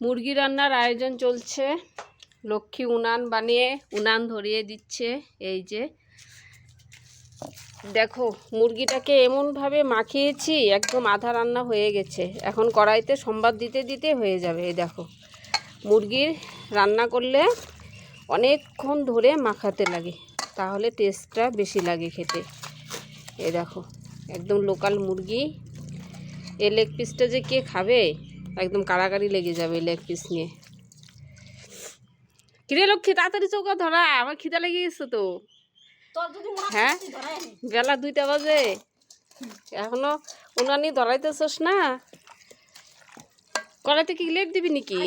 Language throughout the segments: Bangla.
মুরগি রান্নার আয়োজন চলছে। লক্ষ্মী উনান বানিয়ে উনান ধরিয়ে দিচ্ছে। এই যে দেখো, মুরগিটাকে এমনভাবে মাখিয়েছি একদম আধা রান্না হয়ে গেছে। এখন কড়াইতে সম্বাদ দিতে দিতে হয়ে যাবে। এই দেখো, মুরগির রান্না করলে অনেকক্ষণ ধরে মাখাতে লাগে, তাহলে টেস্টটা বেশি লাগে খেতে। এই দেখো, একদম লোকাল মুরগি। এই লেগ পিসটা যে কে খাবে, একদম কাড়াকাড়ি লেগে যাবে লেগ পিস নিয়ে। কিরে লক্ষ্মী, তাড়াতাড়ি চৌকা ধরা, আমার খিদা লেগে গেছে তো। হ্যাঁ, বেলা 2টা বাজে, এখনো উনানি ধরাইতেছস না? কড়াইতে কি লেপ দিবি নাকি?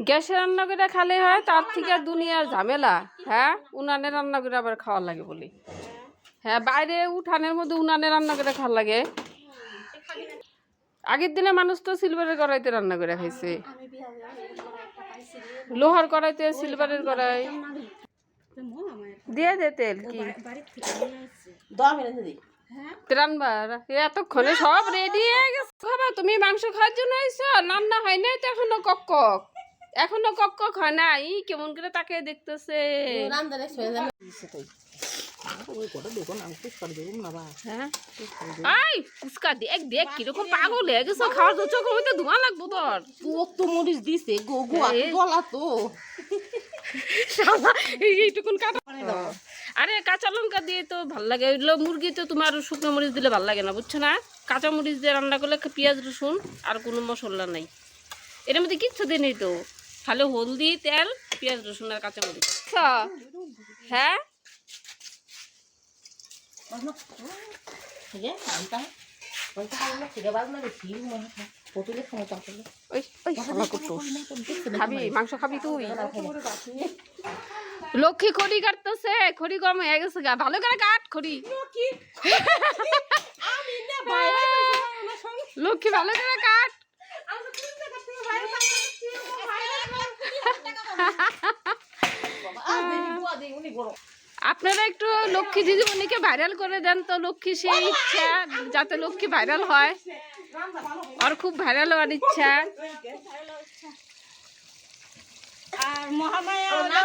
গ্যাসে রান্না করে খালে হয়, তার থেকে দুনিয়ার ঝামেলা। হ্যাঁ, উনানে রান্না করে আবার খাওয়া লাগে বলি। হ্যাঁ, বাইরে উঠানের মধ্যে উনানে রান্না করে খাওয়া লাগে। আগের দিনে মানুষ তো সিলভারের কড়াইতে রান্না করে খাইছে, লোহার কড়াইতে, সিলভারের কড়াই দিয়ে দে তেল। কি রান্নার এতক্ষণে সব রেডি হয়ে গেছে। বাবা, তুমি মাংস খাওয়ার জন্য আইছো? রান্না হয় নাই তো এখনো, কক এখনো কক হয় না। ই কেমন করে তাকে দেখতেছে। দেখ কিরকম পাগল হয়ে গেছো, খাওয়ার তো চোখের মধ্যে ধোঁয়া লাগবো তোর। তো মরিচ দিছে গলা তো এইটুকুন কাটা। আরে কাঁচা লঙ্কা দিয়ে তো ভাল লাগে। মুরগি তো তোমার শুকনো মরিচ দিলে ভাল লাগে না, বুঝছো না? কাঁচা মরিচ দিয়ে রান্না করলে পেঁয়াজ রসুন আর কোনো মশলা নাই, এর মধ্যে কিচ্ছু দিয়ে নেই তো, খালি হলদি, তেল, পেঁয়াজ রসুন আর কাঁচা মরিচ। হ্যাঁ, খাবি মাংস খাবি তুই? লক্ষ্মী খড়ি কাটতেছে, খড়ি কম হয়ে গেছে গা, ভালো করে কাট খড়ি। লক্ষ্মী ভালো করে কাট। আপনারা একটু লক্ষ্মী দিদিমণিকে ভাইরাল করে দেন তো। লক্ষ্মী সেই ইচ্ছা যাতে লক্ষ্মী ভাইরাল হয়, আর খুব ভাইরাল হওয়ার ইচ্ছা।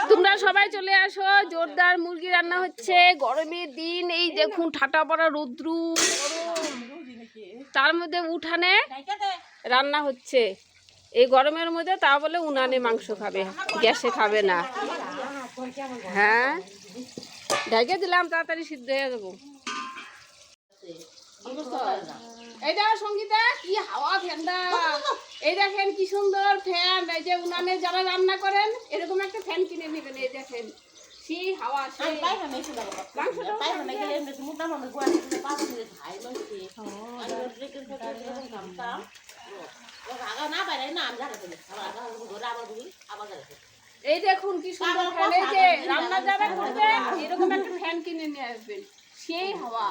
তোমরা সবাই চলে আসো, জোরদার মুরগি রান্না হচ্ছে। গরমের দিন, এই দেখুন ঠাটা পড়া রৌদ্রু, তার মধ্যে উঠানে রান্না হচ্ছে এই গরমের মধ্যে। তা বলে উনানে মাংস খাবে, গ্যাসে খাবে না। হ্যাঁ, ঢেকে দিলাম, তাড়াতাড়ি সিদ্ধ হয়ে যাবো। এইটা সঙ্গীতা, কি হাওয়া ফ্যানটা! এই দেখেন কি সুন্দর ফ্যান। এই যে উনানে যারা রান্না করেন এরকম একটা ফ্যান কিনে নেবেন। এই দেখেন সেই হাওয়া, সেই এই দেখুন কি সুন্দর ফ্যান। এই যে রান্না যারা করবেন এরকম একটা ফ্যান কিনে নিয়ে আসবেন, সেই হাওয়া।